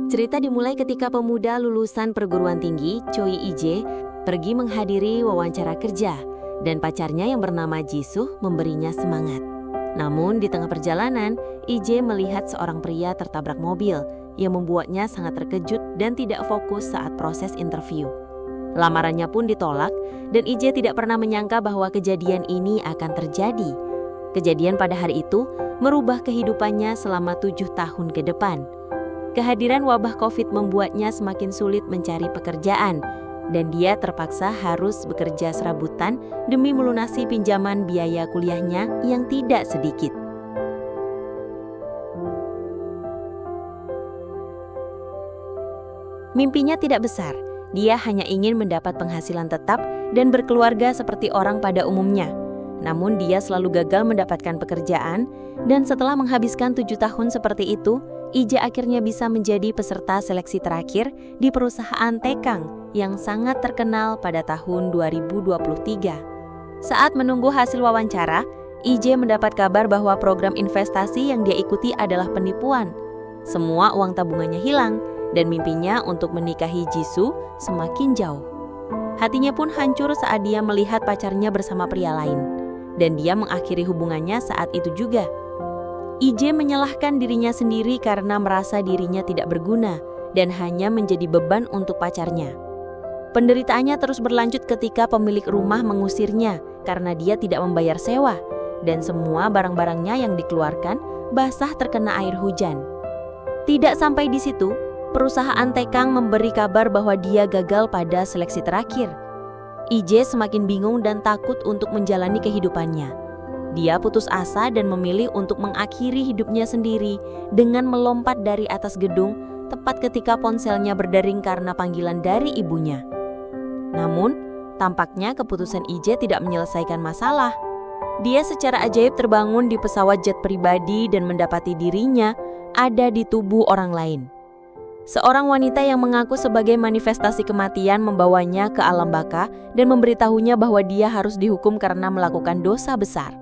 Cerita dimulai ketika pemuda lulusan perguruan tinggi, Choi Ije, pergi menghadiri wawancara kerja dan pacarnya yang bernama Jisoo memberinya semangat. Namun di tengah perjalanan, Ije melihat seorang pria tertabrak mobil yang membuatnya sangat terkejut dan tidak fokus saat proses interview. Lamarannya pun ditolak dan Ije tidak pernah menyangka bahwa kejadian ini akan terjadi. Kejadian pada hari itu merubah kehidupannya selama 7 tahun ke depan. Kehadiran wabah COVID membuatnya semakin sulit mencari pekerjaan dan dia terpaksa harus bekerja serabutan demi melunasi pinjaman biaya kuliahnya yang tidak sedikit. Mimpinya tidak besar, dia hanya ingin mendapat penghasilan tetap dan berkeluarga seperti orang pada umumnya. Namun dia selalu gagal mendapatkan pekerjaan dan setelah menghabiskan 7 tahun seperti itu, Ije akhirnya bisa menjadi peserta seleksi terakhir di perusahaan Tekang yang sangat terkenal pada tahun 2023. Saat menunggu hasil wawancara, Ije mendapat kabar bahwa program investasi yang dia ikuti adalah penipuan. Semua uang tabungannya hilang dan mimpinya untuk menikahi Jisoo semakin jauh. Hatinya pun hancur saat dia melihat pacarnya bersama pria lain dan dia mengakhiri hubungannya saat itu juga. Ije menyalahkan dirinya sendiri karena merasa dirinya tidak berguna dan hanya menjadi beban untuk pacarnya. Penderitaannya terus berlanjut ketika pemilik rumah mengusirnya karena dia tidak membayar sewa dan semua barang-barangnya yang dikeluarkan basah terkena air hujan. Tidak sampai di situ, perusahaan Tekang memberi kabar bahwa dia gagal pada seleksi terakhir. Ije semakin bingung dan takut untuk menjalani kehidupannya. Dia putus asa dan memilih untuk mengakhiri hidupnya sendiri dengan melompat dari atas gedung tepat ketika ponselnya berdering karena panggilan dari ibunya. Namun, tampaknya keputusan Ije tidak menyelesaikan masalah. Dia secara ajaib terbangun di pesawat jet pribadi dan mendapati dirinya ada di tubuh orang lain. Seorang wanita yang mengaku sebagai manifestasi kematian membawanya ke alam baka dan memberitahunya bahwa dia harus dihukum karena melakukan dosa besar.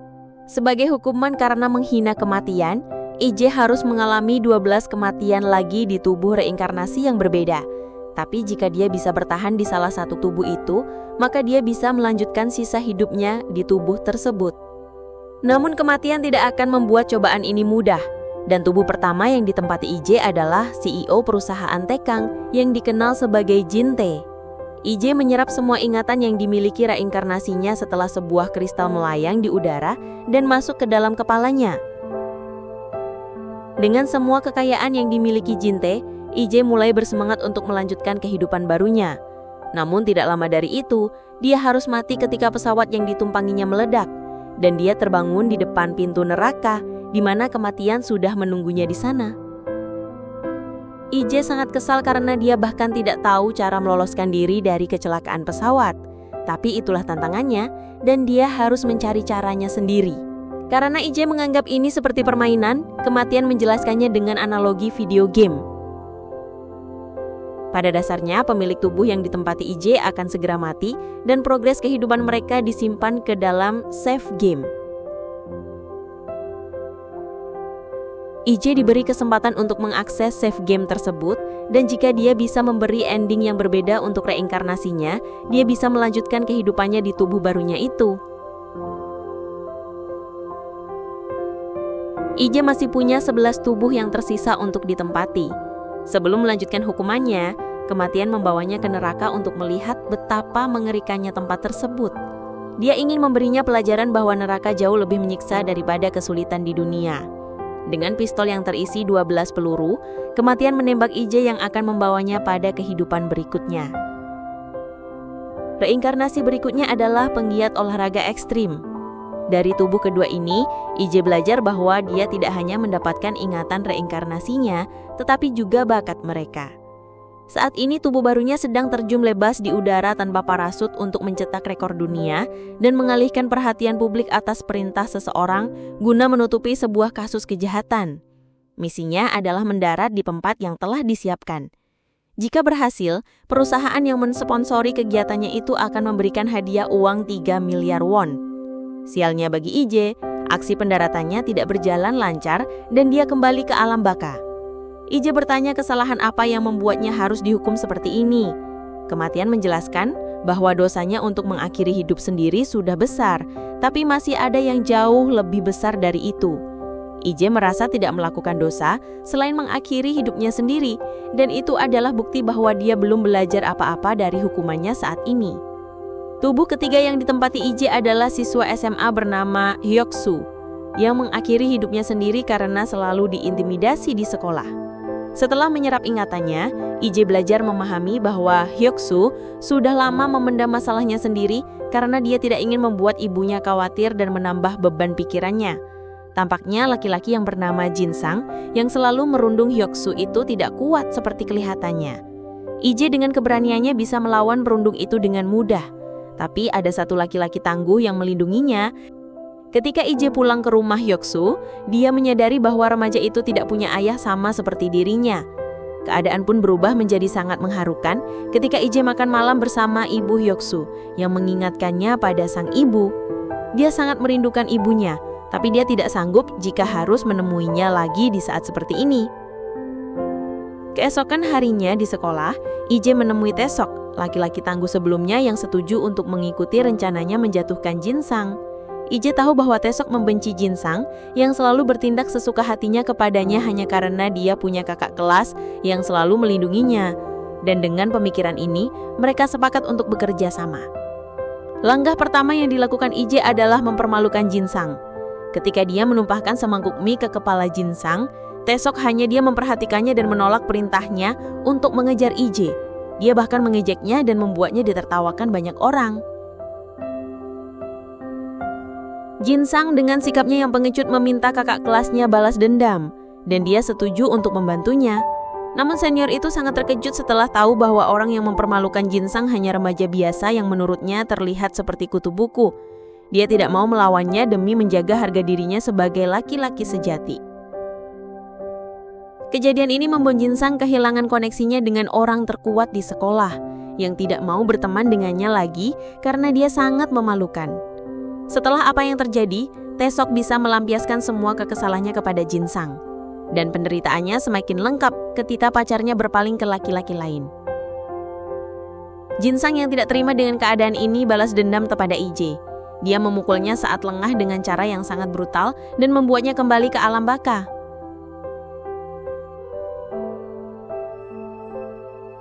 Sebagai hukuman karena menghina kematian, Ije harus mengalami 12 kematian lagi di tubuh reinkarnasi yang berbeda. Tapi jika dia bisa bertahan di salah satu tubuh itu, maka dia bisa melanjutkan sisa hidupnya di tubuh tersebut. Namun kematian tidak akan membuat cobaan ini mudah. Dan tubuh pertama yang ditempati Ije adalah CEO perusahaan Tekang yang dikenal sebagai Jin Tae. Ije menyerap semua ingatan yang dimiliki reinkarnasinya setelah sebuah kristal melayang di udara dan masuk ke dalam kepalanya. Dengan semua kekayaan yang dimiliki Jin Tae, Ije mulai bersemangat untuk melanjutkan kehidupan barunya. Namun tidak lama dari itu, dia harus mati ketika pesawat yang ditumpanginya meledak dan dia terbangun di depan pintu neraka di mana kematian sudah menunggunya di sana. Ije sangat kesal karena dia bahkan tidak tahu cara meloloskan diri dari kecelakaan pesawat. Tapi itulah tantangannya dan dia harus mencari caranya sendiri. Karena Ije menganggap ini seperti permainan, kematian menjelaskannya dengan analogi video game. Pada dasarnya, pemilik tubuh yang ditempati Ije akan segera mati dan progres kehidupan mereka disimpan ke dalam save game. Ije diberi kesempatan untuk mengakses save game tersebut dan jika dia bisa memberi ending yang berbeda untuk reinkarnasinya, dia bisa melanjutkan kehidupannya di tubuh barunya itu. Ije masih punya 11 tubuh yang tersisa untuk ditempati. Sebelum melanjutkan hukumannya, kematian membawanya ke neraka untuk melihat betapa mengerikannya tempat tersebut. Dia ingin memberinya pelajaran bahwa neraka jauh lebih menyiksa daripada kesulitan di dunia. Dengan pistol yang terisi 12 peluru, kematian menembak Ije yang akan membawanya pada kehidupan berikutnya. Reinkarnasi berikutnya adalah penggiat olahraga ekstrim. Dari tubuh kedua ini, Ije belajar bahwa dia tidak hanya mendapatkan ingatan reinkarnasinya, tetapi juga bakat mereka. Saat ini tubuh barunya sedang terjun bebas di udara tanpa parasut untuk mencetak rekor dunia dan mengalihkan perhatian publik atas perintah seseorang guna menutupi sebuah kasus kejahatan. Misinya adalah mendarat di tempat yang telah disiapkan. Jika berhasil, perusahaan yang mensponsori kegiatannya itu akan memberikan hadiah uang 3 miliar won. Sialnya bagi Ije, aksi pendaratannya tidak berjalan lancar dan dia kembali ke alam baka. Ije bertanya kesalahan apa yang membuatnya harus dihukum seperti ini. Kematian menjelaskan bahwa dosanya untuk mengakhiri hidup sendiri sudah besar, tapi masih ada yang jauh lebih besar dari itu. Ije merasa tidak melakukan dosa selain mengakhiri hidupnya sendiri, dan itu adalah bukti bahwa dia belum belajar apa-apa dari hukumannya saat ini. Tubuh ketiga yang ditempati Ije adalah siswa SMA bernama Hyoksu, yang mengakhiri hidupnya sendiri karena selalu diintimidasi di sekolah. Setelah menyerap ingatannya, Ije belajar memahami bahwa Hyoksu sudah lama memendam masalahnya sendiri karena dia tidak ingin membuat ibunya khawatir dan menambah beban pikirannya. Tampaknya laki-laki yang bernama Jinsang yang selalu merundung Hyoksu itu tidak kuat seperti kelihatannya. Ije dengan keberaniannya bisa melawan perundung itu dengan mudah. Tapi ada satu laki-laki tangguh yang melindunginya. Ketika Ije pulang ke rumah Hyoksu, dia menyadari bahwa remaja itu tidak punya ayah sama seperti dirinya. Keadaan pun berubah menjadi sangat mengharukan ketika Ije makan malam bersama ibu Hyoksu yang mengingatkannya pada sang ibu. Dia sangat merindukan ibunya, tapi dia tidak sanggup jika harus menemuinya lagi di saat seperti ini. Keesokan harinya di sekolah, Ije menemui Taesok, laki-laki tangguh sebelumnya yang setuju untuk mengikuti rencananya menjatuhkan Jinsang. Ije tahu bahwa Taesok membenci Jinsang yang selalu bertindak sesuka hatinya kepadanya hanya karena dia punya kakak kelas yang selalu melindunginya. Dan dengan pemikiran ini, mereka sepakat untuk bekerja sama. Langkah pertama yang dilakukan Ije adalah mempermalukan Jinsang. Ketika dia menumpahkan semangkuk mie ke kepala Jinsang, Taesok hanya dia memperhatikannya dan menolak perintahnya untuk mengejar Ije. Dia bahkan mengejeknya dan membuatnya ditertawakan banyak orang. Jinsang dengan sikapnya yang pengecut meminta kakak kelasnya balas dendam, dan dia setuju untuk membantunya. Namun senior itu sangat terkejut setelah tahu bahwa orang yang mempermalukan Jinsang hanya remaja biasa yang menurutnya terlihat seperti kutu buku. Dia tidak mau melawannya demi menjaga harga dirinya sebagai laki-laki sejati. Kejadian ini membuat Jinsang kehilangan koneksinya dengan orang terkuat di sekolah, yang tidak mau berteman dengannya lagi karena dia sangat memalukan. Setelah apa yang terjadi, Taesok bisa melampiaskan semua kekesalannya kepada Jinsang. Dan penderitaannya semakin lengkap ketika pacarnya berpaling ke laki-laki lain. Jinsang yang tidak terima dengan keadaan ini balas dendam kepada Ije. Dia memukulnya saat lengah dengan cara yang sangat brutal dan membuatnya kembali ke alam baka.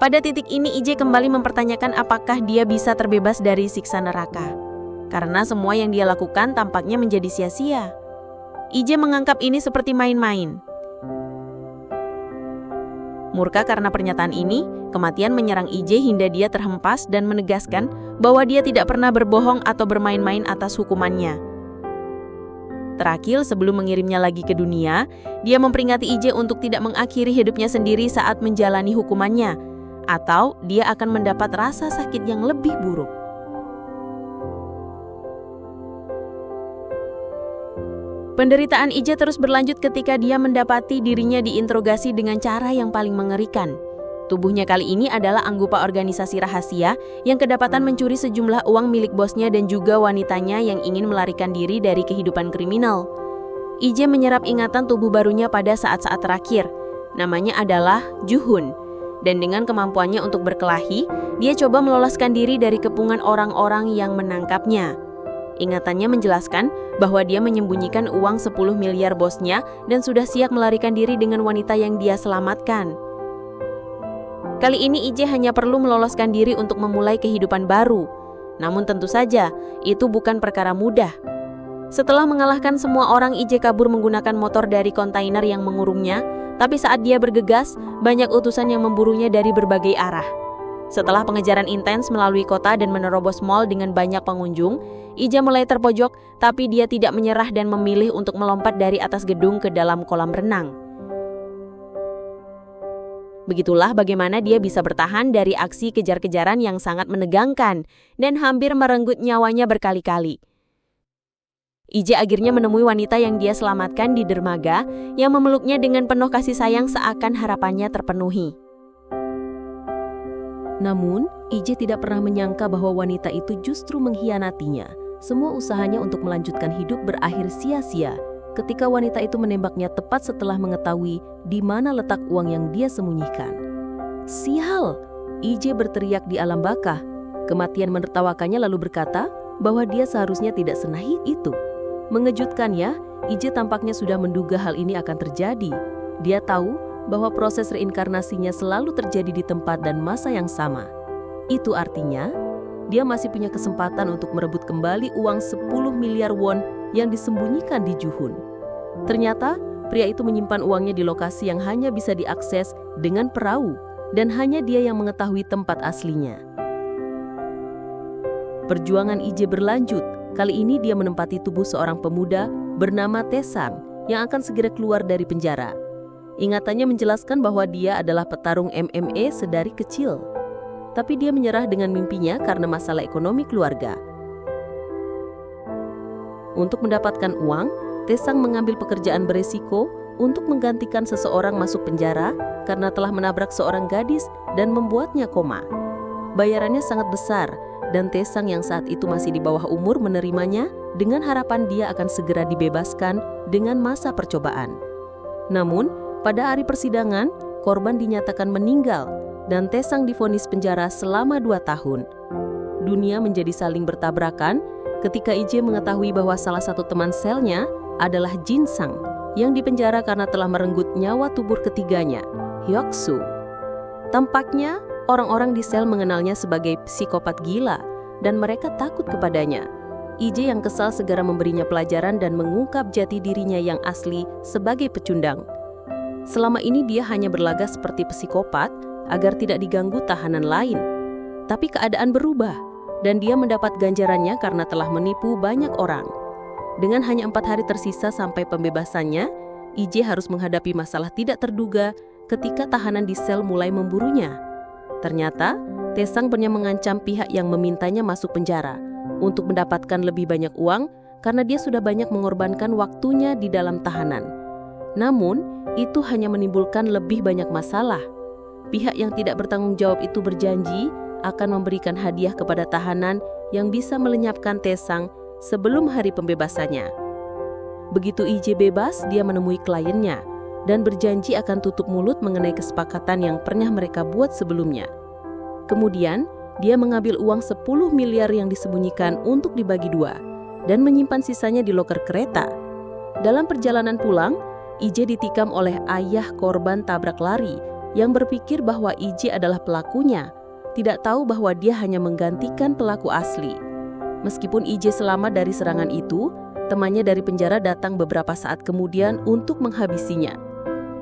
Pada titik ini Ije kembali mempertanyakan apakah dia bisa terbebas dari siksa neraka. Karena semua yang dia lakukan tampaknya menjadi sia-sia. Ije menganggap ini seperti main-main. Murka karena pernyataan ini, kematian menyerang Ije hingga dia terhempas dan menegaskan bahwa dia tidak pernah berbohong atau bermain-main atas hukumannya. Terakhir, sebelum mengirimnya lagi ke dunia, dia memperingati Ije untuk tidak mengakhiri hidupnya sendiri saat menjalani hukumannya, atau dia akan mendapat rasa sakit yang lebih buruk. Penderitaan Ije terus berlanjut ketika dia mendapati dirinya diinterogasi dengan cara yang paling mengerikan. Tubuhnya kali ini adalah anggota organisasi rahasia yang kedapatan mencuri sejumlah uang milik bosnya dan juga wanitanya yang ingin melarikan diri dari kehidupan kriminal. Ije menyerap ingatan tubuh barunya pada saat-saat terakhir. Namanya adalah Juhun. Dan dengan kemampuannya untuk berkelahi, dia coba meloloskan diri dari kepungan orang-orang yang menangkapnya. Ingatannya menjelaskan bahwa dia menyembunyikan uang 10 miliar bosnya dan sudah siap melarikan diri dengan wanita yang dia selamatkan. Kali ini Ije hanya perlu meloloskan diri untuk memulai kehidupan baru. Namun tentu saja, itu bukan perkara mudah. Setelah mengalahkan semua orang, Ije kabur menggunakan motor dari kontainer yang mengurungnya, tapi saat dia bergegas, banyak utusan yang memburunya dari berbagai arah. Setelah pengejaran intens melalui kota dan menerobos mal dengan banyak pengunjung, Ije mulai terpojok, tapi dia tidak menyerah dan memilih untuk melompat dari atas gedung ke dalam kolam renang. Begitulah bagaimana dia bisa bertahan dari aksi kejar-kejaran yang sangat menegangkan dan hampir merenggut nyawanya berkali-kali. Ije akhirnya menemui wanita yang dia selamatkan di dermaga yang memeluknya dengan penuh kasih sayang seakan harapannya terpenuhi. Namun, Ije tidak pernah menyangka bahwa wanita itu justru mengkhianatinya. Semua usahanya untuk melanjutkan hidup berakhir sia-sia. ketika wanita itu menembaknya tepat setelah mengetahui di mana letak uang yang dia sembunyikan. "Sial!" IJ berteriak di alam baka. Kematian menertawakannya lalu berkata bahwa dia seharusnya tidak senahit itu. Mengejutkannya, IJ tampaknya sudah menduga hal ini akan terjadi. Dia tahu bahwa proses reinkarnasinya selalu terjadi di tempat dan masa yang sama. Itu artinya, dia masih punya kesempatan untuk merebut kembali uang 10 miliar won yang disembunyikan di Juhun. Ternyata, pria itu menyimpan uangnya di lokasi yang hanya bisa diakses dengan perahu, dan hanya dia yang mengetahui tempat aslinya. Perjuangan IJ berlanjut. Kali ini dia menempati tubuh seorang pemuda bernama Taesang yang akan segera keluar dari penjara. Ingatannya menjelaskan bahwa dia adalah petarung MMA sedari kecil. Tapi dia menyerah dengan mimpinya karena masalah ekonomi keluarga. Untuk mendapatkan uang, Taesang mengambil pekerjaan beresiko untuk menggantikan seseorang masuk penjara karena telah menabrak seorang gadis dan membuatnya koma. Bayarannya sangat besar, dan Taesang yang saat itu masih di bawah umur menerimanya dengan harapan dia akan segera dibebaskan dengan masa percobaan. Namun, pada hari persidangan, korban dinyatakan meninggal dan Taesang divonis penjara selama 2 tahun. Dunia menjadi saling bertabrakan ketika IJ mengetahui bahwa salah satu teman selnya adalah Jin Sang yang dipenjara karena telah merenggut nyawa tubur ketiganya, Hyuk-soo. Tampaknya, orang-orang di sel mengenalnya sebagai psikopat gila dan mereka takut kepadanya. IJ yang kesal segera memberinya pelajaran dan mengungkap jati dirinya yang asli sebagai pecundang. Selama ini dia hanya berlagak seperti psikopat agar tidak diganggu tahanan lain. Tapi keadaan berubah dan dia mendapat ganjarannya karena telah menipu banyak orang. Dengan hanya 4 hari tersisa sampai pembebasannya, IJ harus menghadapi masalah tidak terduga ketika tahanan di sel mulai memburunya. Ternyata, Taesang pernah mengancam pihak yang memintanya masuk penjara untuk mendapatkan lebih banyak uang karena dia sudah banyak mengorbankan waktunya di dalam tahanan. Namun, itu hanya menimbulkan lebih banyak masalah. Pihak yang tidak bertanggung jawab itu berjanji akan memberikan hadiah kepada tahanan yang bisa melenyapkan Taesang sebelum hari pembebasannya. Begitu IJ bebas, dia menemui kliennya dan berjanji akan tutup mulut mengenai kesepakatan yang pernah mereka buat sebelumnya. Kemudian, dia mengambil uang 10 miliar yang disembunyikan untuk dibagi 2 dan menyimpan sisanya di loker kereta. Dalam perjalanan pulang, IJ ditikam oleh ayah korban tabrak lari yang berpikir bahwa IJ adalah pelakunya, tidak tahu bahwa dia hanya menggantikan pelaku asli. Meskipun IJ selamat dari serangan itu, temannya dari penjara datang beberapa saat kemudian untuk menghabisinya.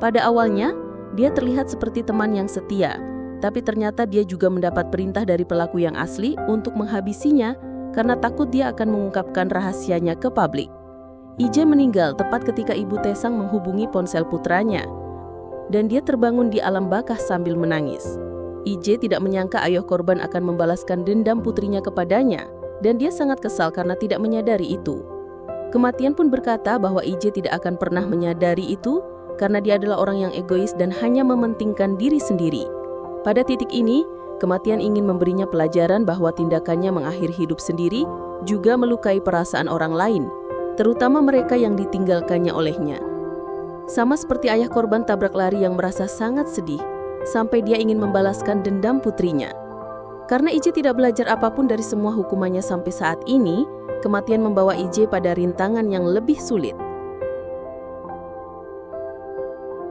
Pada awalnya, dia terlihat seperti teman yang setia, tapi ternyata dia juga mendapat perintah dari pelaku yang asli untuk menghabisinya karena takut dia akan mengungkapkan rahasianya ke publik. IJ meninggal tepat ketika ibu Taesang menghubungi ponsel putranya, dan dia terbangun di alam baka sambil menangis. IJ tidak menyangka ayah korban akan membalaskan dendam putrinya kepadanya, dan dia sangat kesal karena tidak menyadari itu. Kematian pun berkata bahwa IJ tidak akan pernah menyadari itu karena dia adalah orang yang egois dan hanya mementingkan diri sendiri. Pada titik ini, kematian ingin memberinya pelajaran bahwa tindakannya mengakhiri hidup sendiri juga melukai perasaan orang lain, terutama mereka yang ditinggalkannya olehnya. Sama seperti ayah korban tabrak lari yang merasa sangat sedih sampai dia ingin membalaskan dendam putrinya. Karena IJ tidak belajar apapun dari semua hukumannya sampai saat ini, kematian membawa IJ pada rintangan yang lebih sulit.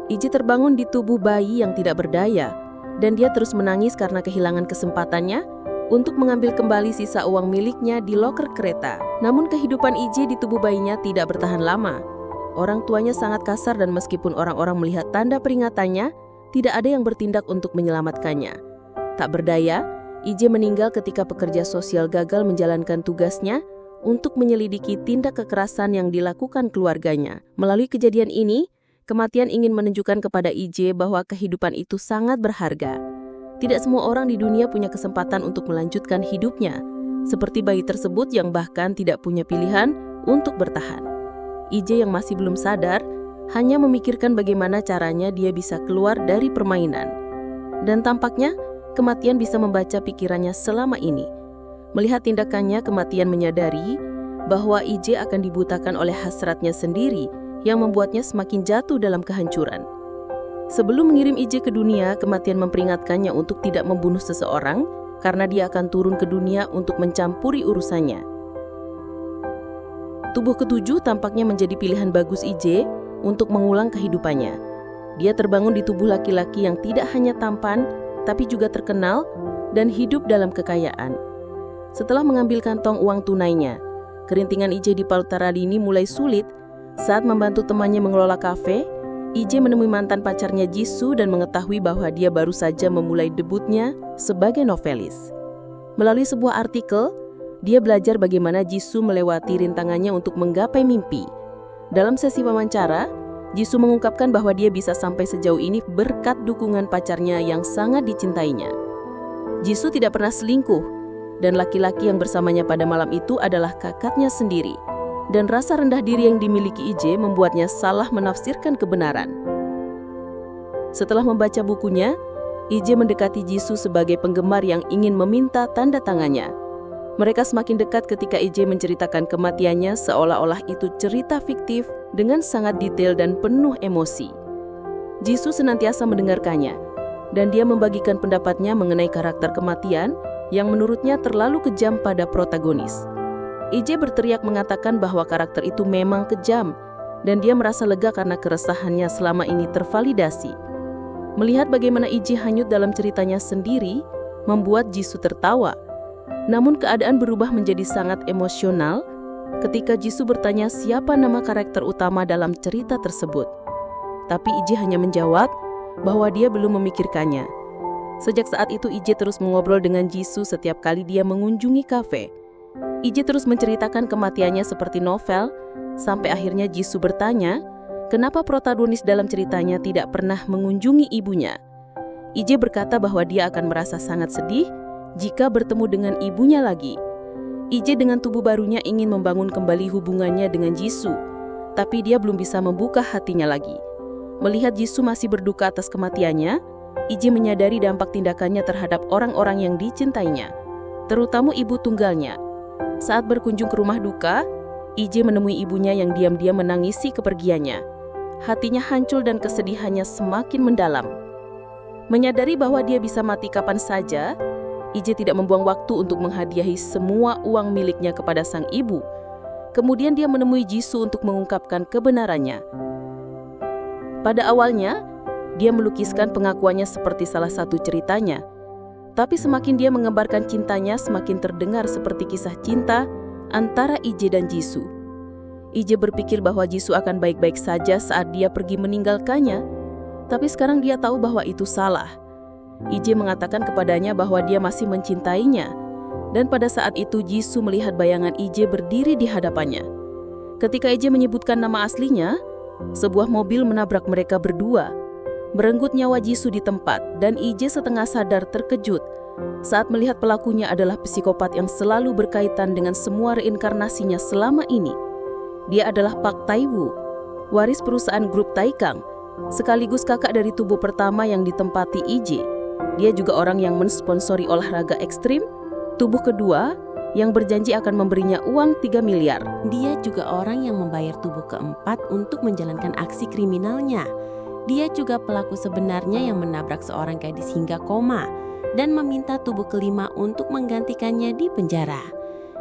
IJ terbangun di tubuh bayi yang tidak berdaya, dan dia terus menangis karena kehilangan kesempatannya untuk mengambil kembali sisa uang miliknya di loker kereta. Namun kehidupan IJ di tubuh bayinya tidak bertahan lama. Orang tuanya sangat kasar dan meskipun orang-orang melihat tanda peringatannya, tidak ada yang bertindak untuk menyelamatkannya. Tak berdaya, IJ meninggal ketika pekerja sosial gagal menjalankan tugasnya untuk menyelidiki tindak kekerasan yang dilakukan keluarganya. Melalui kejadian ini, kematian ingin menunjukkan kepada IJ bahwa kehidupan itu sangat berharga. Tidak semua orang di dunia punya kesempatan untuk melanjutkan hidupnya, seperti bayi tersebut yang bahkan tidak punya pilihan untuk bertahan. IJ yang masih belum sadar, hanya memikirkan bagaimana caranya dia bisa keluar dari permainan. Dan tampaknya, kematian bisa membaca pikirannya selama ini. Melihat tindakannya, kematian menyadari bahwa IJ akan dibutakan oleh hasratnya sendiri yang membuatnya semakin jatuh dalam kehancuran. Sebelum mengirim Ije ke dunia, kematian memperingatkannya untuk tidak membunuh seseorang karena dia akan turun ke dunia untuk mencampuri urusannya. Tubuh ketujuh tampaknya menjadi pilihan bagus Ije untuk mengulang kehidupannya. Dia terbangun di tubuh laki-laki yang tidak hanya tampan, tapi juga terkenal dan hidup dalam kekayaan. Setelah mengambil kantong uang tunainya, kerintingan Ije di Palutaralini mulai sulit. Saat membantu temannya mengelola kafe, Ije menemui mantan pacarnya Jisoo dan mengetahui bahwa dia baru saja memulai debutnya sebagai novelis. Melalui sebuah artikel, dia belajar bagaimana Jisoo melewati rintangannya untuk menggapai mimpi. Dalam sesi wawancara, Jisoo mengungkapkan bahwa dia bisa sampai sejauh ini berkat dukungan pacarnya yang sangat dicintainya. Jisoo tidak pernah selingkuh, dan laki-laki yang bersamanya pada malam itu adalah kakaknya sendiri. Dan rasa rendah diri yang dimiliki Ije membuatnya salah menafsirkan kebenaran. Setelah membaca bukunya, Ije mendekati Jisoo sebagai penggemar yang ingin meminta tanda tangannya. Mereka semakin dekat ketika Ije menceritakan kematiannya seolah-olah itu cerita fiktif dengan sangat detail dan penuh emosi. Jisoo senantiasa mendengarkannya, dan dia membagikan pendapatnya mengenai karakter kematian yang menurutnya terlalu kejam pada protagonis. Ije berteriak mengatakan bahwa karakter itu memang kejam, dan dia merasa lega karena keresahannya selama ini tervalidasi. Melihat bagaimana Ije hanyut dalam ceritanya sendiri, membuat Jisoo tertawa. Namun keadaan berubah menjadi sangat emosional ketika Jisoo bertanya siapa nama karakter utama dalam cerita tersebut. Tapi Ije hanya menjawab bahwa dia belum memikirkannya. Sejak saat itu Ije terus mengobrol dengan Jisoo setiap kali dia mengunjungi kafe. Ije terus menceritakan kematiannya seperti novel, sampai akhirnya Jisoo bertanya, kenapa protagonis dalam ceritanya tidak pernah mengunjungi ibunya. Ije berkata bahwa dia akan merasa sangat sedih jika bertemu dengan ibunya lagi. Ije dengan tubuh barunya ingin membangun kembali hubungannya dengan Jisoo, tapi dia belum bisa membuka hatinya lagi. Melihat Jisoo masih berduka atas kematiannya, Ije menyadari dampak tindakannya terhadap orang-orang yang dicintainya, terutama ibu tunggalnya. Saat berkunjung ke rumah duka, Ije menemui ibunya yang diam-diam menangisi kepergiannya. Hatinya hancur dan kesedihannya semakin mendalam. Menyadari bahwa dia bisa mati kapan saja, Ije tidak membuang waktu untuk menghadiahi semua uang miliknya kepada sang ibu. Kemudian dia menemui Jisoo untuk mengungkapkan kebenarannya. Pada awalnya, dia melukiskan pengakuannya seperti salah satu ceritanya. Tapi semakin dia mengembarkan cintanya, semakin terdengar seperti kisah cinta antara Ije dan Jisoo. Ije berpikir bahwa Jisoo akan baik-baik saja saat dia pergi meninggalkannya. Tapi sekarang dia tahu bahwa itu salah. Ije mengatakan kepadanya bahwa dia masih mencintainya. Dan pada saat itu Jisoo melihat bayangan Ije berdiri di hadapannya. Ketika Ije menyebutkan nama aslinya, sebuah mobil menabrak mereka berdua. Merenggut nyawa Jisoo di tempat, dan Ije setengah sadar terkejut saat melihat pelakunya adalah psikopat yang selalu berkaitan dengan semua reinkarnasinya selama ini. Dia adalah Park Tae-woo, waris perusahaan grup Taikang, sekaligus kakak dari tubuh pertama yang ditempati Ije. Dia juga orang yang mensponsori olahraga ekstrim, tubuh kedua yang berjanji akan memberinya uang 3 miliar. Dia juga orang yang membayar tubuh keempat untuk menjalankan aksi kriminalnya. Dia juga pelaku sebenarnya yang menabrak seorang gadis hingga koma dan meminta tubuh kelima untuk menggantikannya di penjara.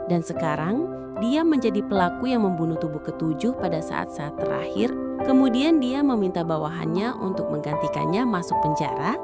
Dan sekarang, dia menjadi pelaku yang membunuh tubuh ketujuh pada saat-saat terakhir. Kemudian dia meminta bawahannya untuk menggantikannya masuk penjara.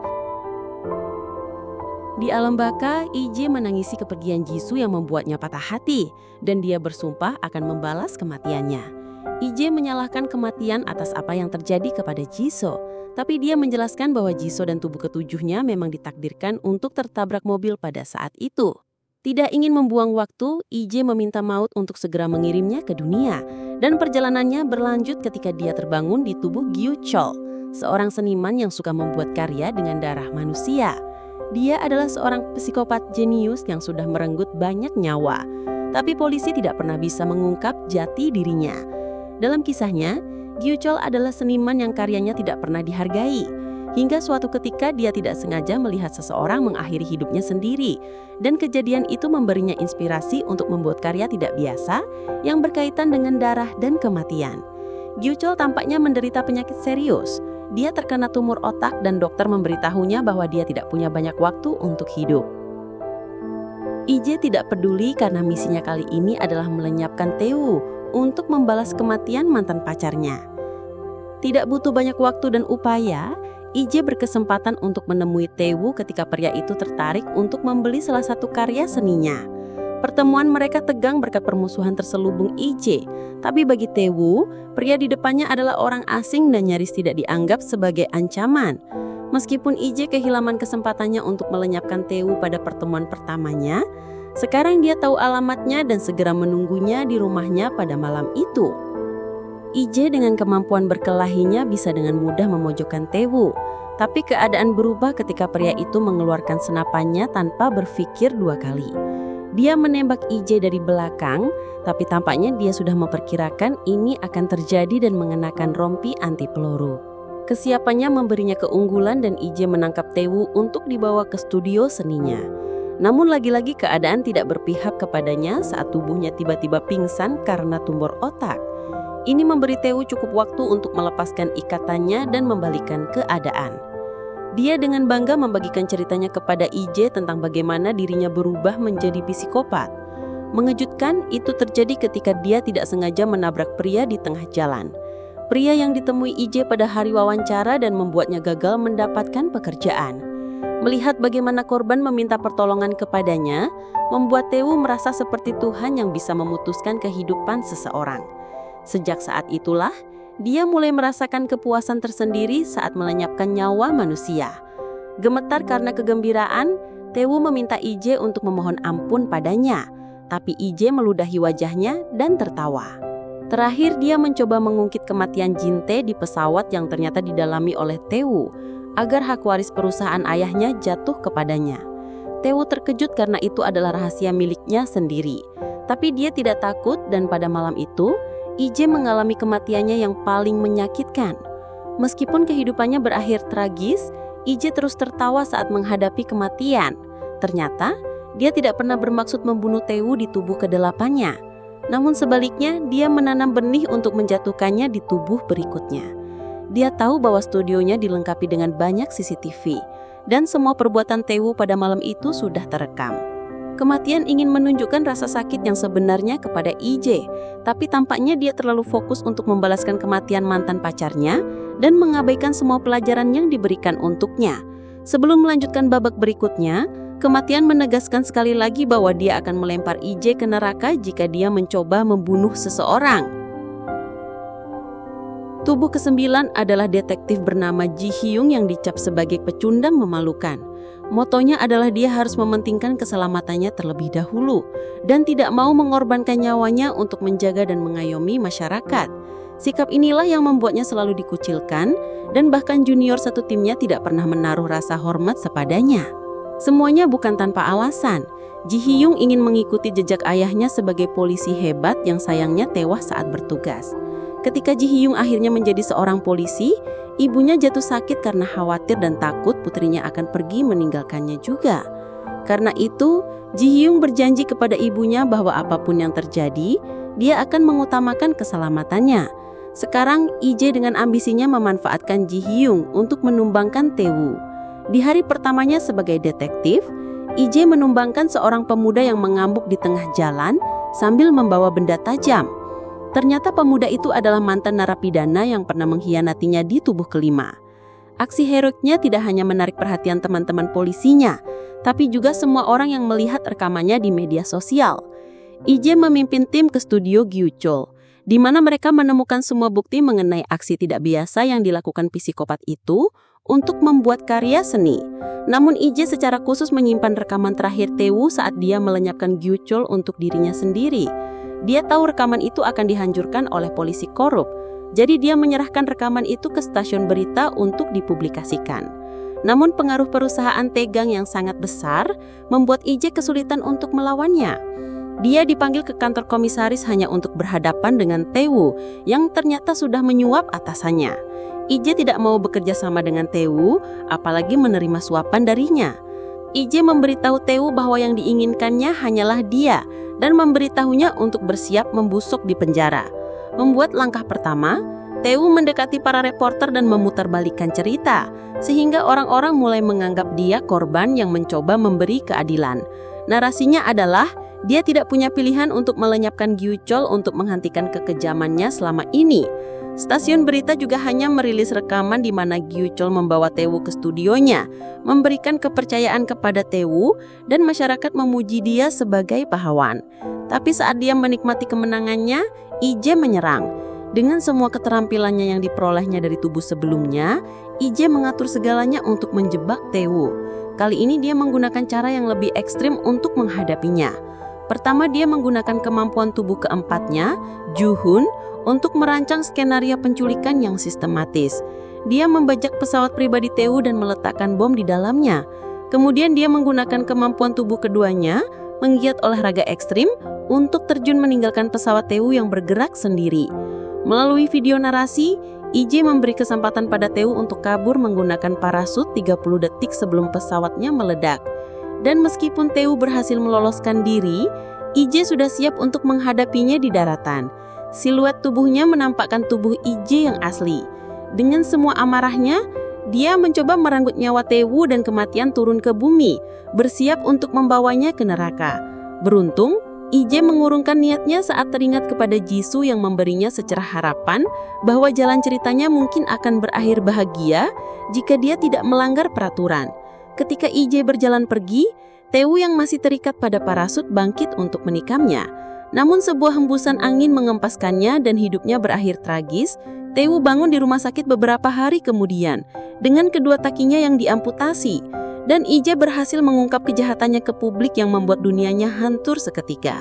Di alam baka, Ije menangisi kepergian Jisoo yang membuatnya patah hati, dan dia bersumpah akan membalas kematiannya. Ije menyalahkan kematian atas apa yang terjadi kepada Jisoo, tapi dia menjelaskan bahwa Jisoo dan tubuh ketujuhnya memang ditakdirkan untuk tertabrak mobil pada saat itu. Tidak ingin membuang waktu, Ije meminta maut untuk segera mengirimnya ke dunia, dan perjalanannya berlanjut ketika dia terbangun di tubuh Gyu Chol, seorang seniman yang suka membuat karya dengan darah manusia. Dia adalah seorang psikopat jenius yang sudah merenggut banyak nyawa, tapi polisi tidak pernah bisa mengungkap jati dirinya. Dalam kisahnya, Gyu Chol adalah seniman yang karyanya tidak pernah dihargai, hingga suatu ketika dia tidak sengaja melihat seseorang mengakhiri hidupnya sendiri, dan kejadian itu memberinya inspirasi untuk membuat karya tidak biasa yang berkaitan dengan darah dan kematian. Gyuchol tampaknya menderita penyakit serius. Dia terkena tumor otak dan dokter memberitahunya bahwa dia tidak punya banyak waktu untuk hidup. Ije tidak peduli karena misinya kali ini adalah melenyapkan Taewoo untuk membalas kematian mantan pacarnya. Tidak butuh banyak waktu dan upaya, Ije berkesempatan untuk menemui Taewoo ketika pria itu tertarik untuk membeli salah satu karya seninya. Pertemuan mereka tegang berkat permusuhan terselubung Ije, tapi bagi Taewoo, pria di depannya adalah orang asing dan nyaris tidak dianggap sebagai ancaman. Meskipun Ije kehilangan kesempatannya untuk melenyapkan Taewoo pada pertemuan pertamanya, sekarang dia tahu alamatnya dan segera menunggunya di rumahnya pada malam itu. Ije dengan kemampuan berkelahinya bisa dengan mudah memojokkan Taewoo, tapi keadaan berubah ketika pria itu mengeluarkan senapannya tanpa berpikir dua kali. Dia menembak Ije dari belakang, tapi tampaknya dia sudah memperkirakan ini akan terjadi dan mengenakan rompi anti peluru. Kesiapannya memberinya keunggulan dan Ije menangkap Taewoo untuk dibawa ke studio seninya. Namun lagi-lagi keadaan tidak berpihak kepadanya saat tubuhnya tiba-tiba pingsan karena tumor otak. Ini memberi Taewoo cukup waktu untuk melepaskan ikatannya dan membalikan keadaan. Dia dengan bangga membagikan ceritanya kepada Ije tentang bagaimana dirinya berubah menjadi psikopat. Mengejutkan, itu terjadi ketika dia tidak sengaja menabrak pria di tengah jalan. Pria yang ditemui Ije pada hari wawancara dan membuatnya gagal mendapatkan pekerjaan. Melihat bagaimana korban meminta pertolongan kepadanya, membuat Taewoo merasa seperti Tuhan yang bisa memutuskan kehidupan seseorang. Sejak saat itulah, dia mulai merasakan kepuasan tersendiri saat melenyapkan nyawa manusia. Gemetar karena kegembiraan, Taewoo meminta Ije untuk memohon ampun padanya, tapi Ije meludahi wajahnya dan tertawa. Terakhir, dia mencoba mengungkit kematian Jin-tae di pesawat yang ternyata didalami oleh Taewoo, agar hak waris perusahaan ayahnya jatuh kepadanya. Taewoo terkejut karena itu adalah rahasia miliknya sendiri. Tapi dia tidak takut dan pada malam itu, Ije mengalami kematiannya yang paling menyakitkan. Meskipun kehidupannya berakhir tragis, Ije terus tertawa saat menghadapi kematian. Ternyata, dia tidak pernah bermaksud membunuh Taewoo di tubuh kedelapannya. Namun sebaliknya, dia menanam benih untuk menjatuhkannya di tubuh berikutnya. Dia tahu bahwa studionya dilengkapi dengan banyak CCTV, dan semua perbuatan Taewoo pada malam itu sudah terekam. Kematian ingin menunjukkan rasa sakit yang sebenarnya kepada Ije, tapi tampaknya dia terlalu fokus untuk membalaskan kematian mantan pacarnya dan mengabaikan semua pelajaran yang diberikan untuknya. Sebelum melanjutkan babak berikutnya, kematian menegaskan sekali lagi bahwa dia akan melempar Ije ke neraka jika dia mencoba membunuh seseorang. Tubuh ke-9 adalah detektif bernama Ji Hyung yang dicap sebagai pecundang memalukan. Motonya adalah dia harus mementingkan keselamatannya terlebih dahulu dan tidak mau mengorbankan nyawanya untuk menjaga dan mengayomi masyarakat. Sikap inilah yang membuatnya selalu dikucilkan dan bahkan junior satu timnya tidak pernah menaruh rasa hormat sepadanya. Semuanya bukan tanpa alasan. Ji Hyung ingin mengikuti jejak ayahnya sebagai polisi hebat yang sayangnya tewas saat bertugas. Ketika Ji Hyung akhirnya menjadi seorang polisi, ibunya jatuh sakit karena khawatir dan takut putrinya akan pergi meninggalkannya juga. Karena itu, Ji Hyung berjanji kepada ibunya bahwa apapun yang terjadi, dia akan mengutamakan keselamatannya. Sekarang, Ije dengan ambisinya memanfaatkan Ji Hyung untuk menumbangkan Taewoo. Di hari pertamanya sebagai detektif, Ije menumbangkan seorang pemuda yang mengamuk di tengah jalan sambil membawa benda tajam. Ternyata pemuda itu adalah mantan narapidana yang pernah mengkhianatinya di tubuh kelima. Aksi heroiknya tidak hanya menarik perhatian teman-teman polisinya, tapi juga semua orang yang melihat rekamannya di media sosial. Ije memimpin tim ke studio Gyuchol, di mana mereka menemukan semua bukti mengenai aksi tidak biasa yang dilakukan psikopat itu untuk membuat karya seni. Namun Ije secara khusus menyimpan rekaman terakhir Taewoo saat dia melenyapkan Gyuchol untuk dirinya sendiri. Dia tahu rekaman itu akan dihancurkan oleh polisi korup, jadi dia menyerahkan rekaman itu ke stasiun berita untuk dipublikasikan. Namun pengaruh perusahaan tegang yang sangat besar membuat Ije kesulitan untuk melawannya. Dia dipanggil ke kantor komisaris hanya untuk berhadapan dengan Taewoo yang ternyata sudah menyuap atasannya. Ije tidak mau bekerja sama dengan Taewoo, apalagi menerima suapan darinya. Ije memberitahu Taewoo bahwa yang diinginkannya hanyalah dia dan memberitahunya untuk bersiap membusuk di penjara. Membuat langkah pertama, Tewu mendekati para reporter dan memutarbalikkan cerita, sehingga orang-orang mulai menganggap dia korban yang mencoba memberi keadilan. Narasinya adalah dia tidak punya pilihan untuk melenyapkan Gyuchol untuk menghentikan kekejamannya selama ini. Stasiun berita juga hanya merilis rekaman di mana Gyuchol membawa Tewu ke studionya, memberikan kepercayaan kepada Tewu, dan masyarakat memuji dia sebagai pahlawan. Tapi saat dia menikmati kemenangannya, Ije menyerang. Dengan semua keterampilannya yang diperolehnya dari tubuh sebelumnya, Ije mengatur segalanya untuk menjebak Tewu. Kali ini dia menggunakan cara yang lebih ekstrim untuk menghadapinya. Pertama, dia menggunakan kemampuan tubuh keempatnya, Juhun, untuk merancang skenario penculikan yang sistematis. Dia membajak pesawat pribadi Tewu dan meletakkan bom di dalamnya. Kemudian dia menggunakan kemampuan tubuh keduanya, menggiat olahraga ekstrim, untuk terjun meninggalkan pesawat Tewu yang bergerak sendiri. Melalui video narasi, Ije memberi kesempatan pada Tewu untuk kabur menggunakan parasut 30 detik sebelum pesawatnya meledak. Dan meskipun Tewu berhasil meloloskan diri, Ije sudah siap untuk menghadapinya di daratan. Siluet tubuhnya menampakkan tubuh Ije yang asli. Dengan semua amarahnya, dia mencoba merenggut nyawa Tewu dan kematian turun ke bumi, bersiap untuk membawanya ke neraka. Beruntung, Ije mengurungkan niatnya saat teringat kepada Jisoo yang memberinya secerah harapan bahwa jalan ceritanya mungkin akan berakhir bahagia jika dia tidak melanggar peraturan. Ketika Ije berjalan pergi, Tewu yang masih terikat pada parasut bangkit untuk menikamnya. Namun sebuah hembusan angin mengempaskannya dan hidupnya berakhir tragis. Tewu bangun di rumah sakit beberapa hari kemudian dengan kedua kakinya yang diamputasi. Dan Ije berhasil mengungkap kejahatannya ke publik yang membuat dunianya hancur seketika.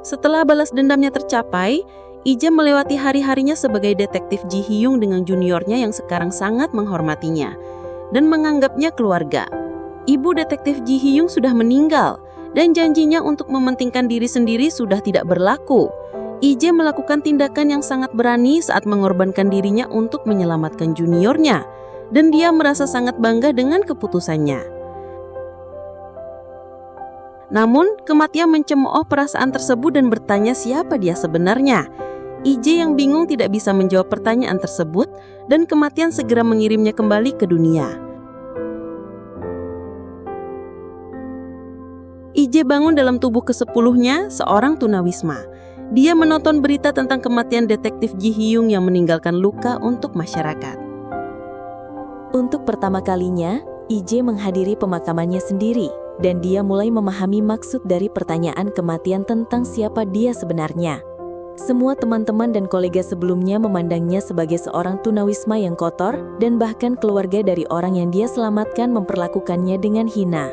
Setelah balas dendamnya tercapai, Ije melewati hari-harinya sebagai detektif Ji Hyung dengan juniornya yang sekarang sangat menghormatinya dan menganggapnya keluarga. Ibu detektif Ji Hyung sudah meninggal dan janjinya untuk mementingkan diri sendiri sudah tidak berlaku. Ije melakukan tindakan yang sangat berani saat mengorbankan dirinya untuk menyelamatkan juniornya, dan dia merasa sangat bangga dengan keputusannya. Namun, kematian mencemooh perasaan tersebut dan bertanya siapa dia sebenarnya. Ije yang bingung tidak bisa menjawab pertanyaan tersebut, dan kematian segera mengirimnya kembali ke dunia. Ije bangun dalam tubuh ke-10-nya, seorang tunawisma. Dia menonton berita tentang kematian detektif Ji Hyung yang meninggalkan luka untuk masyarakat. Untuk pertama kalinya, Ije menghadiri pemakamannya sendiri, dan dia mulai memahami maksud dari pertanyaan kematian tentang siapa dia sebenarnya. Semua teman-teman dan kolega sebelumnya memandangnya sebagai seorang tunawisma yang kotor, dan bahkan keluarga dari orang yang dia selamatkan memperlakukannya dengan hina.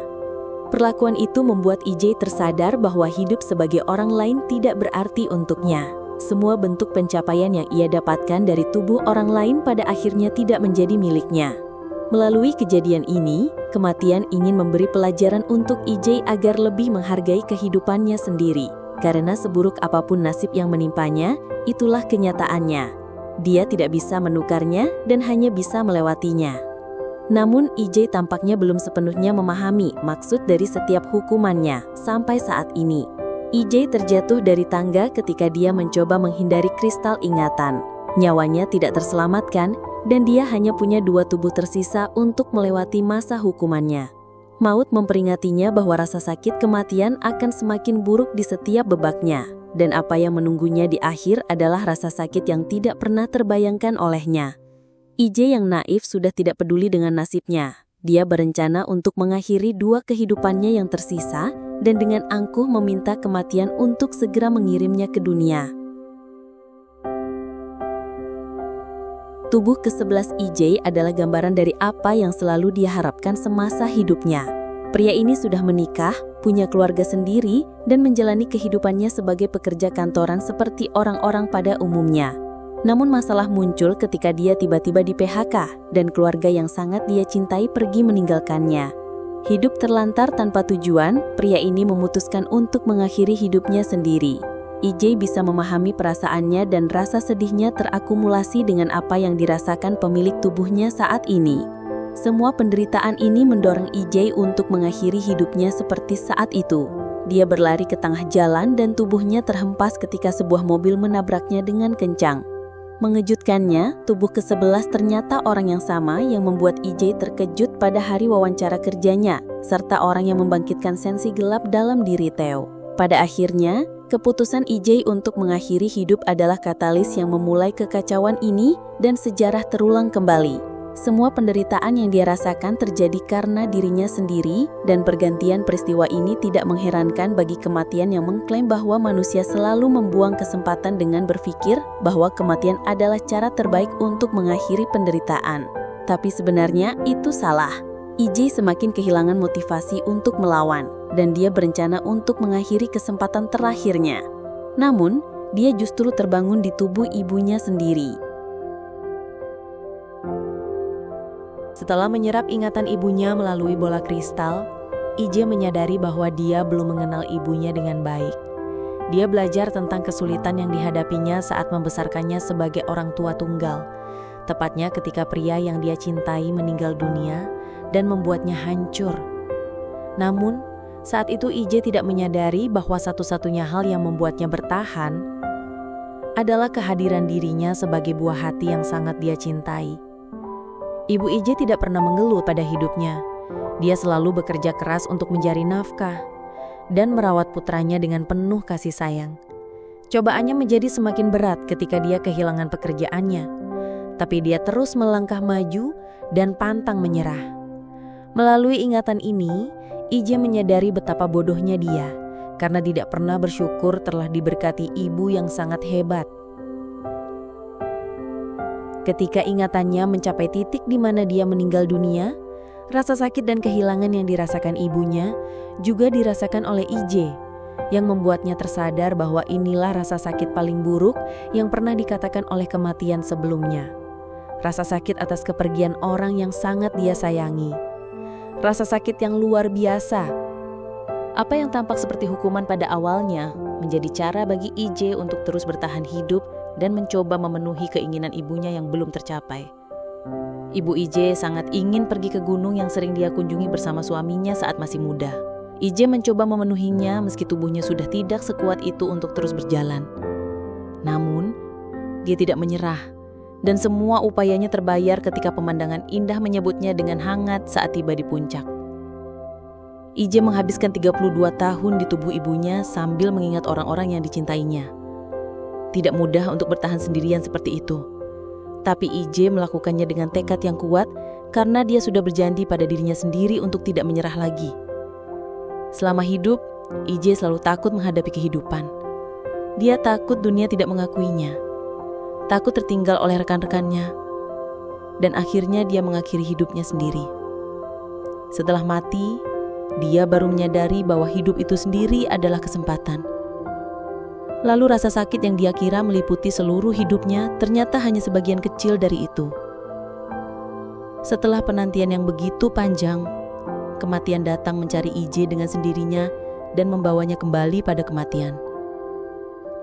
Perlakuan itu membuat Ije tersadar bahwa hidup sebagai orang lain tidak berarti untuknya. Semua bentuk pencapaian yang ia dapatkan dari tubuh orang lain pada akhirnya tidak menjadi miliknya. Melalui kejadian ini, kematian ingin memberi pelajaran untuk Ije agar lebih menghargai kehidupannya sendiri. Karena seburuk apapun nasib yang menimpanya, itulah kenyataannya. Dia tidak bisa menukarnya dan hanya bisa melewatinya. Namun Ije tampaknya belum sepenuhnya memahami maksud dari setiap hukumannya sampai saat ini. Ije terjatuh dari tangga ketika dia mencoba menghindari kristal ingatan. Nyawanya tidak terselamatkan dan dia hanya punya 2 tubuh tersisa untuk melewati masa hukumannya. Maut memperingatinya bahwa rasa sakit kematian akan semakin buruk di setiap babaknya, dan apa yang menunggunya di akhir adalah rasa sakit yang tidak pernah terbayangkan olehnya. Ije yang naif sudah tidak peduli dengan nasibnya. Dia berencana untuk mengakhiri 2 kehidupannya yang tersisa dan dengan angkuh meminta kematian untuk segera mengirimnya ke dunia. Tubuh ke-11 Ije adalah gambaran dari apa yang selalu dia harapkan semasa hidupnya. Pria ini sudah menikah, punya keluarga sendiri, dan menjalani kehidupannya sebagai pekerja kantoran seperti orang-orang pada umumnya. Namun masalah muncul ketika dia tiba-tiba di PHK dan keluarga yang sangat dia cintai pergi meninggalkannya. Hidup terlantar tanpa tujuan, pria ini memutuskan untuk mengakhiri hidupnya sendiri. Ije bisa memahami perasaannya dan rasa sedihnya terakumulasi dengan apa yang dirasakan pemilik tubuhnya saat ini. Semua penderitaan ini mendorong Ije untuk mengakhiri hidupnya seperti saat itu. Dia berlari ke tengah jalan dan tubuhnya terhempas ketika sebuah mobil menabraknya dengan kencang. Mengejutkannya, tubuh ke-11 ternyata orang yang sama yang membuat EJ terkejut pada hari wawancara kerjanya, serta orang yang membangkitkan sensi gelap dalam diri Theo. Pada akhirnya, keputusan EJ untuk mengakhiri hidup adalah katalis yang memulai kekacauan ini dan sejarah terulang kembali. Semua penderitaan yang dia rasakan terjadi karena dirinya sendiri, dan pergantian peristiwa ini tidak mengherankan bagi kematian yang mengklaim bahwa manusia selalu membuang kesempatan dengan berpikir bahwa kematian adalah cara terbaik untuk mengakhiri penderitaan. Tapi sebenarnya itu salah. EJ semakin kehilangan motivasi untuk melawan, dan dia berencana untuk mengakhiri kesempatan terakhirnya. Namun, dia justru terbangun di tubuh ibunya sendiri. Setelah menyerap ingatan ibunya melalui bola kristal, EJ menyadari bahwa dia belum mengenal ibunya dengan baik. Dia belajar tentang kesulitan yang dihadapinya saat membesarkannya sebagai orang tua tunggal, tepatnya ketika pria yang dia cintai meninggal dunia dan membuatnya hancur. Namun, saat itu EJ tidak menyadari bahwa satu-satunya hal yang membuatnya bertahan adalah kehadiran dirinya sebagai buah hati yang sangat dia cintai. Ibu EJ tidak pernah mengeluh pada hidupnya. Dia selalu bekerja keras untuk mencari nafkah dan merawat putranya dengan penuh kasih sayang. Cobaannya menjadi semakin berat ketika dia kehilangan pekerjaannya, tapi dia terus melangkah maju dan pantang menyerah. Melalui ingatan ini, EJ menyadari betapa bodohnya dia karena tidak pernah bersyukur telah diberkati ibu yang sangat hebat. Ketika ingatannya mencapai titik di mana dia meninggal dunia, rasa sakit dan kehilangan yang dirasakan ibunya juga dirasakan oleh EJ, yang membuatnya tersadar bahwa inilah rasa sakit paling buruk yang pernah dikatakan oleh kematian sebelumnya. Rasa sakit atas kepergian orang yang sangat dia sayangi. Rasa sakit yang luar biasa. Apa yang tampak seperti hukuman pada awalnya menjadi cara bagi EJ untuk terus bertahan hidup dan mencoba memenuhi keinginan ibunya yang belum tercapai. Ibu EJ sangat ingin pergi ke gunung yang sering dia kunjungi bersama suaminya saat masih muda. EJ mencoba memenuhinya meski tubuhnya sudah tidak sekuat itu untuk terus berjalan. Namun, dia tidak menyerah, dan semua upayanya terbayar ketika pemandangan indah menyebutnya dengan hangat saat tiba di puncak. EJ menghabiskan 32 tahun di tubuh ibunya sambil mengingat orang-orang yang dicintainya. Tidak mudah untuk bertahan sendirian seperti itu. Tapi EJ melakukannya dengan tekad yang kuat karena dia sudah berjanji pada dirinya sendiri untuk tidak menyerah lagi. Selama hidup, EJ selalu takut menghadapi kehidupan. Dia takut dunia tidak mengakuinya. Takut tertinggal oleh rekan-rekannya. Dan akhirnya dia mengakhiri hidupnya sendiri. Setelah mati, dia baru menyadari bahwa hidup itu sendiri adalah kesempatan. Lalu rasa sakit yang dia kira meliputi seluruh hidupnya ternyata hanya sebagian kecil dari itu. Setelah penantian yang begitu panjang, kematian datang mencari EJ dengan sendirinya dan membawanya kembali pada kematian.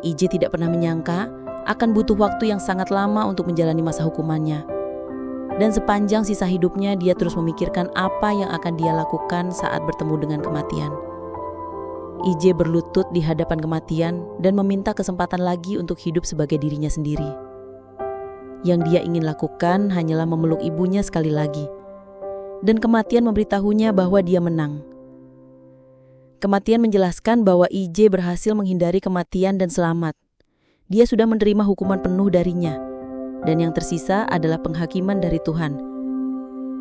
EJ tidak pernah menyangka akan butuh waktu yang sangat lama untuk menjalani masa hukumannya. Dan sepanjang sisa hidupnya dia terus memikirkan apa yang akan dia lakukan saat bertemu dengan kematian. EJ berlutut di hadapan kematian dan meminta kesempatan lagi untuk hidup sebagai dirinya sendiri. Yang dia ingin lakukan hanyalah memeluk ibunya sekali lagi. Dan kematian memberitahunya bahwa dia menang. Kematian menjelaskan bahwa EJ berhasil menghindari kematian dan selamat. Dia sudah menerima hukuman penuh darinya. Dan yang tersisa adalah penghakiman dari Tuhan.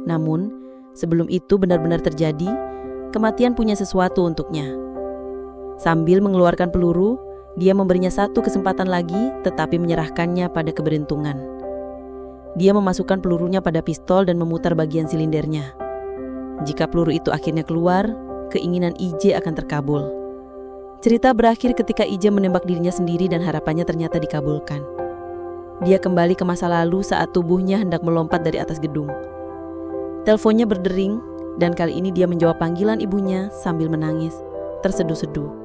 Namun, sebelum itu benar-benar terjadi, kematian punya sesuatu untuknya. Sambil mengeluarkan peluru, dia memberinya satu kesempatan lagi tetapi menyerahkannya pada keberuntungan. Dia memasukkan pelurunya pada pistol dan memutar bagian silindernya. Jika peluru itu akhirnya keluar, keinginan EJ akan terkabul. Cerita berakhir ketika EJ menembak dirinya sendiri dan harapannya ternyata dikabulkan. Dia kembali ke masa lalu saat tubuhnya hendak melompat dari atas gedung. Teleponnya berdering dan kali ini dia menjawab panggilan ibunya sambil menangis, terseduh-seduh.